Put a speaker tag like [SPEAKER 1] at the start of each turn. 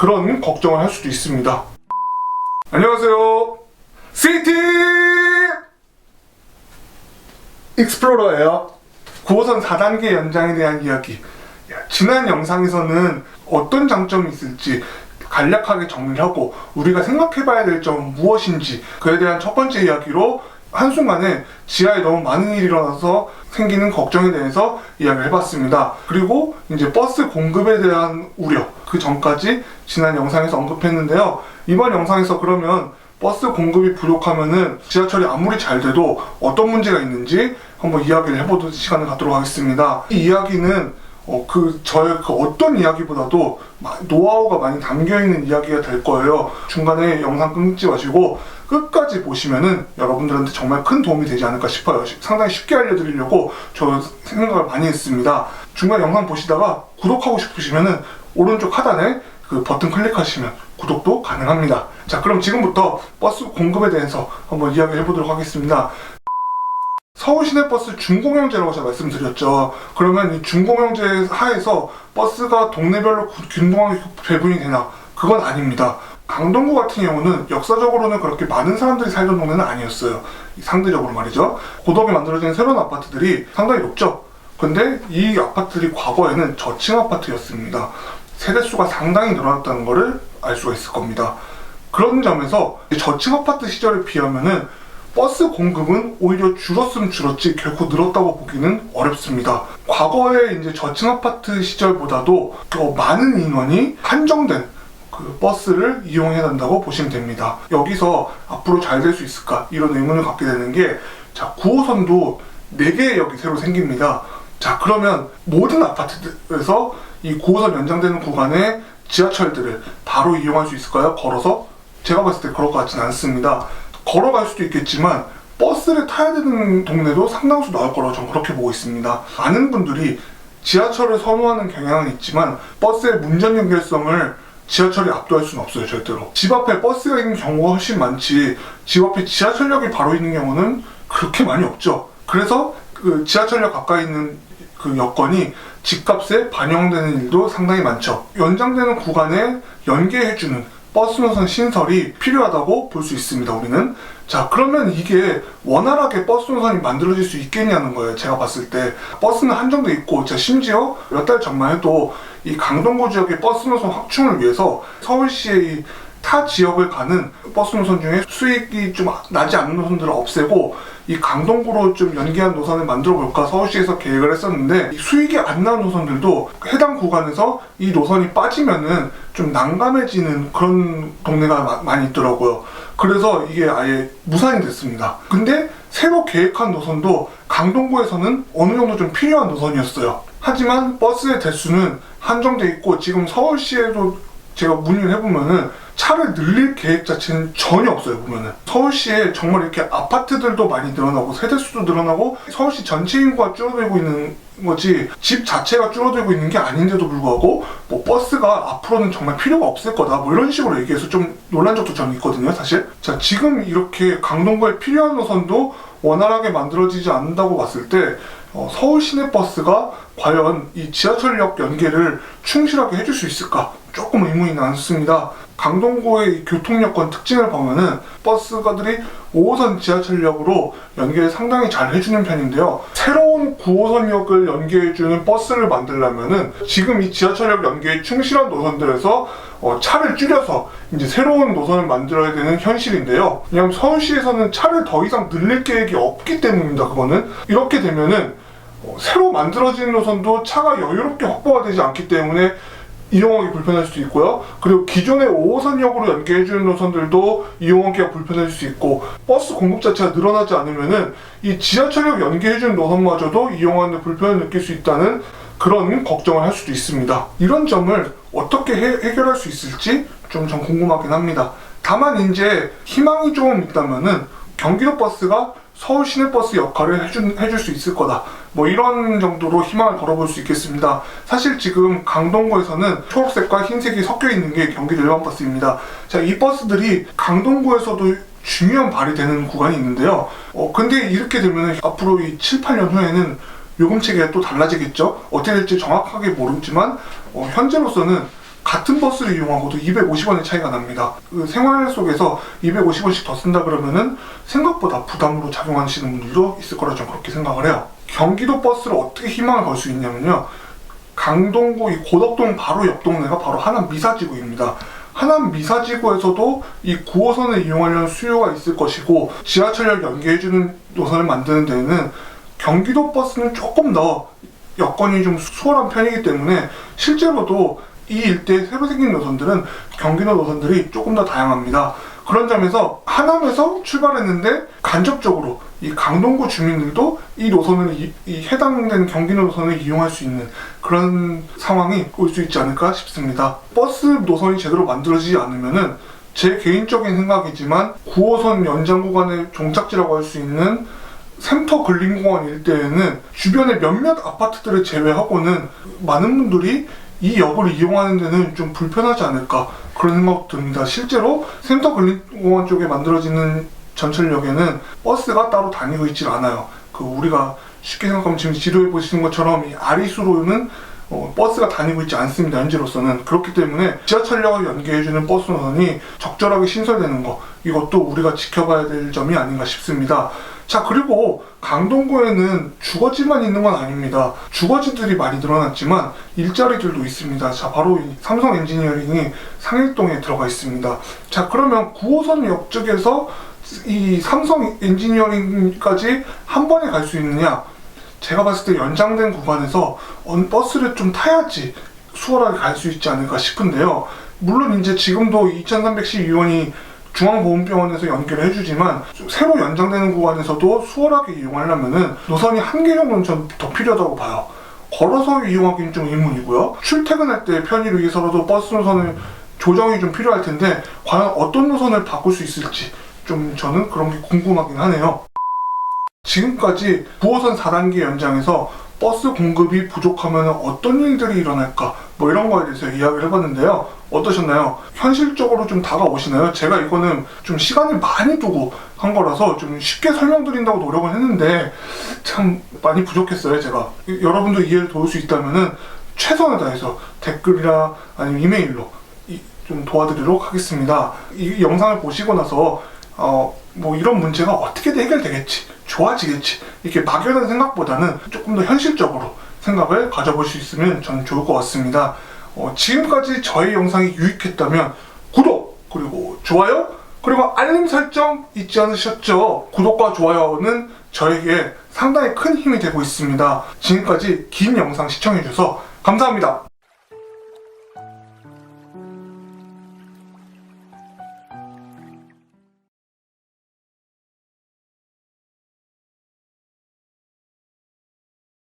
[SPEAKER 1] 그런 걱정을 할 수도 있습니다. 안녕하세요. 시티 익스플로러예요. 9호선 4단계 연장에 대한 이야기. 지난 영상에서는 어떤 장점이 있을지 간략하게 정리를 하고 우리가 생각해봐야 될 점은 무엇인지 그에 대한 첫 번째 이야기로 한순간에 지하에 너무 많은 일이 일어나서 생기는 걱정에 대해서 이야기를 해봤습니다. 그리고 이제 버스 공급에 대한 우려, 그 전까지 지난 영상에서 언급했는데요. 이번 영상에서 그러면 버스 공급이 부족하면은 지하철이 아무리 잘 돼도 어떤 문제가 있는지 한번 이야기를 해보는 시간을 갖도록 하겠습니다. 이 이야기는 저의 어떤 이야기보다도 노하우가 많이 담겨있는 이야기가 될 거예요. 중간에 영상 끊지 마시고 끝까지 보시면은 여러분들한테 정말 큰 도움이 되지 않을까 싶어요. 상당히 쉽게 알려드리려고 저 생각을 많이 했습니다. 중간 영상 보시다가 구독하고 싶으시면은 오른쪽 하단에 그 버튼 클릭하시면 구독도 가능합니다. 자, 그럼 지금부터 버스 공급에 대해서 한번 이야기를 해보도록 하겠습니다. 서울시내버스 준공영제라고 제가 말씀드렸죠. 그러면 이 준공영제 하에서 버스가 동네별로 균등하게 배분이 되나? 그건 아닙니다. 강동구 같은 경우는 역사적으로는 그렇게 많은 사람들이 살던 동네는 아니었어요. 상대적으로 말이죠. 고덕에 만들어진 새로운 아파트들이 상당히 높죠. 근데 이 아파트들이 과거에는 저층 아파트였습니다. 세대수가 상당히 늘어났다는 것을 알 수가 있을 겁니다. 그런 점에서 저층 아파트 시절에 비하면은 버스 공급은 오히려 줄었으면 줄었지 결코 늘었다고 보기는 어렵습니다. 과거에 이제 저층 아파트 시절보다도 더 많은 인원이 한정된 그 버스를 이용해야 한다고 보시면 됩니다. 여기서 앞으로 잘 될 수 있을까 이런 의문을 갖게 되는 게, 자, 9호선도 4개의 역이 새로 생깁니다. 자, 그러면 모든 아파트들에서 이 9호선 연장되는 구간에 지하철들을 바로 이용할 수 있을까요? 걸어서? 제가 봤을 때 그럴 것 같지는 않습니다. 걸어갈 수도 있겠지만 버스를 타야 되는 동네도 상당수 나올 거라고 저는 그렇게 보고 있습니다. 많은 분들이 지하철을 선호하는 경향은 있지만 버스의 문전 연결성을 지하철이 압도할 수는 없어요, 절대로. 집 앞에 버스가 있는 경우가 훨씬 많지 집 앞에 지하철역이 바로 있는 경우는 그렇게 많이 없죠. 그래서 그 지하철역 가까이 있는 그 여건이 집값에 반영되는 일도 상당히 많죠. 연장되는 구간에 연계해주는 버스 노선 신설이 필요하다고 볼 수 있습니다, 우리는. 자, 그러면 이게 원활하게 버스 노선이 만들어질 수 있겠냐는 거예요, 제가 봤을 때. 버스는 한정돼 있고, 심지어 몇 달 전만 해도 이 강동구 지역의 버스 노선 확충을 위해서 서울시의 타 지역을 가는 버스 노선 중에 수익이 좀 나지 않는 노선들을 없애고 이 강동구로 좀 연계한 노선을 만들어 볼까 서울시에서 계획을 했었는데, 수익이 안 나는 노선들도 해당 구간에서 이 노선이 빠지면은 좀 난감해지는 그런 동네가 많이 있더라고요. 그래서 이게 아예 무산이 됐습니다. 근데 새로 계획한 노선도 강동구에서는 어느 정도 좀 필요한 노선이었어요. 하지만 버스의 대수는 한정돼 있고, 지금 서울시에도 제가 문의를 해보면은 차를 늘릴 계획 자체는 전혀 없어요. 보면은 서울시에 정말 이렇게 아파트들도 많이 늘어나고 세대수도 늘어나고 서울시 전체 인구가 줄어들고 있는 거지 집 자체가 줄어들고 있는 게 아닌데도 불구하고 뭐 버스가 앞으로는 정말 필요가 없을 거다 뭐 이런 식으로 얘기해서 좀 놀란 적도 저는 있거든요, 사실. 자, 지금 이렇게 강동구에 필요한 노선도 원활하게 만들어지지 않는다고 봤을 때 서울 시내버스가 과연 이 지하철역 연계를 충실하게 해줄 수 있을까? 조금 의문이 남습니다. 강동구의 교통 여건 특징을 보면은 버스가들이 5호선 지하철역으로 연계를 상당히 잘 해주는 편인데요. 새로운 9호선역을 연계해주는 버스를 만들려면은 지금 이 지하철역 연계에 충실한 노선들에서 차를 줄여서 이제 새로운 노선을 만들어야 되는 현실인데요. 왜냐하면 서울시에서는 차를 더 이상 늘릴 계획이 없기 때문입니다. 그거는 이렇게 되면은 새로 만들어지는 노선도 차가 여유롭게 확보가 되지 않기 때문에 이용하기 불편할 수도 있고요. 그리고 기존의 5호선역으로 연계해주는 노선들도 이용하기가 불편할 수 있고, 버스 공급 자체가 늘어나지 않으면은 이 지하철역 연계해주는 노선마저도 이용하는 데 불편을 느낄 수 있다는 그런 걱정을 할 수도 있습니다. 이런 점을 어떻게 해결할 수 있을지 좀 전 궁금하긴 합니다. 다만 이제 희망이 좀 있다면은 경기도 버스가 서울 시내버스 역할을 해줄 수 있을 거다. 뭐 이런 정도로 희망을 걸어볼 수 있겠습니다. 사실 지금 강동구에서는 초록색과 흰색이 섞여 있는 게 경기도 일반버스입니다. 자, 이 버스들이 강동구에서도 중요한 발이 되는 구간이 있는데요. 근데 이렇게 되면 앞으로 이 7, 8년 후에는 요금 체계가 또 달라지겠죠? 어떻게 될지 정확하게 모르지만 현재로서는 같은 버스를 이용하고도 250원의 차이가 납니다. 그 생활 속에서 250원씩 더 쓴다 그러면은 생각보다 부담으로 작용하시는 분들도 있을 거라 저는 그렇게 생각을 해요. 경기도 버스를 어떻게 희망을 걸 수 있냐면요. 강동구 이 고덕동 바로 옆 동네가 바로 하남 미사지구입니다. 하남 미사지구에서도 이 9호선을 이용하려는 수요가 있을 것이고, 지하철역 연계해주는 노선을 만드는 데에는 경기도 버스는 조금 더 여건이 좀 수월한 편이기 때문에 실제로도 이 일대에 새로 생긴 노선들은 경기도 노선들이 조금 더 다양합니다. 그런 점에서 하남에서 출발했는데 간접적으로 이 강동구 주민들도 이 노선을 이 해당된 경기도 노선을 이용할 수 있는 그런 상황이 올 수 있지 않을까 싶습니다. 버스 노선이 제대로 만들어지지 않으면은 제 개인적인 생각이지만 9호선 연장 구간의 종착지라고 할 수 있는 샘터 근린공원 일대에는 주변의 몇몇 아파트들을 제외하고는 많은 분들이 이 역을 이용하는 데는 좀 불편하지 않을까 그런 생각 듭니다. 실제로 샘터 근린공원 쪽에 만들어지는 전철역에는 버스가 따로 다니고 있질 않아요. 우리가 쉽게 생각하면 지금 지도에 보시는 것처럼 이 아리수로는 버스가 다니고 있지 않습니다. 현재로서는. 그렇기 때문에 지하철역을 연계해주는 버스 노선이 적절하게 신설되는 거, 이것도 우리가 지켜봐야 될 점이 아닌가 싶습니다. 자, 그리고 강동구에는 주거지만 있는 건 아닙니다. 주거지들이 많이 늘어났지만 일자리들도 있습니다. 자, 바로 이 삼성 엔지니어링이 상일동에 들어가 있습니다. 자, 그러면 9호선 역 쪽에서 이 삼성 엔지니어링까지 한 번에 갈 수 있느냐? 제가 봤을 때 연장된 구간에서 버스를 좀 타야지 수월하게 갈 수 있지 않을까 싶은데요. 물론 이제 지금도 2312원이 중앙보훈병원에서 연결을 해주지만 새로 연장되는 구간에서도 수월하게 이용하려면은 노선이 한 개 정도는 전 더 필요하다고 봐요. 걸어서 이용하기는 좀 의문이고요. 출퇴근할 때 편의를 위해서라도 버스 노선을 조정이 좀 필요할 텐데 과연 어떤 노선을 바꿀 수 있을지 좀 저는 그런 게 궁금하긴 하네요. 지금까지 9호선 4단계 연장에서 버스 공급이 부족하면 어떤 일들이 일어날까 이런 거에 대해서 이야기를 해봤는데요. 어떠셨나요? 현실적으로 좀 다가오시나요? 제가 이거는 좀 시간을 많이 두고 한 거라서 좀 쉽게 설명드린다고 노력을 했는데 참 많이 부족했어요. 제가 여러분도 이해를 도울 수 있다면 최선을 다해서 댓글이나 아니면 이메일로 좀 도와드리도록 하겠습니다. 이 영상을 보시고 나서 이런 문제가 어떻게 해결되겠지, 좋아지겠지, 이렇게 막연한 생각보다는 조금 더 현실적으로 생각을 가져볼 수 있으면 저는 좋을 것 같습니다. 지금까지 저희 영상이 유익했다면 구독, 그리고 좋아요, 그리고 알림 설정 잊지 않으셨죠? 구독과 좋아요는 저에게 상당히 큰 힘이 되고 있습니다. 지금까지 긴 영상 시청해주셔서 감사합니다.